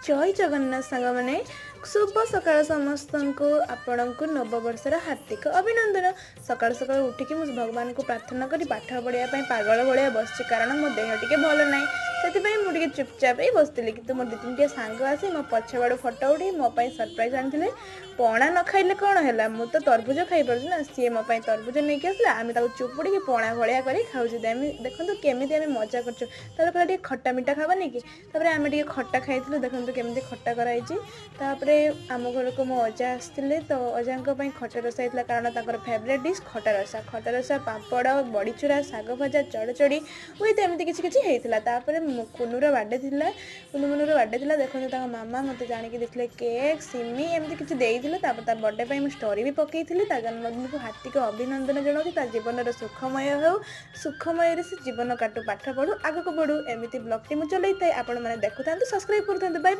जय जगन्नाथ सांग मैंने शुभ सकाल समस्त को आपण को नववर्षर हार्दिक अभिनंदन। सकाल सकाल उठिकी मुझे भगवान को प्रार्थना करी पाठ पढ़ाई पागल भाया बस कारण मो देह टे भल ना से मुझे चुपचाप ही बसती कि मोर 2-3 सांग आसी मो पछवाड़ फटो उठे मोप सरप्राइज आनी पणा न खाइले कौन है मु तो तरबुज खाई पार्छ ना सी मो तरबुज नहीं आसला आम चुपुड़ी पणा भाया कर खाऊ देखो केमी मजा कर खट्टा मिठा खावानी कि आम खट्टा खाई देखो केमी खट्टा कराई आम घर को मो अजा आसते तो अजा खटा रसा होता कारण तर फेवरेट डिश खटा रसा पापड़ बड़ीचूरा शाग भजा चढ़चड़ी हुई तो एमती किसी होता कुनुर बार्डे था कुनुमुनुर बार्डे था देखो मामा मत जानिक देखते केक सिमी एमती किसी बर्थडे पर स्टोरी भी पकई जन्मदिन को हार्दिक अभिनंदन जनाऊँ जीवन सुखमय हो सुखमय से जीवन काटू पाठ पढ़ू आग को बढ़ू एमती ब्लॉग टी मुझे चलता है आपण मैंने देखुता सब्सक्राइब करूँ। Bye bye.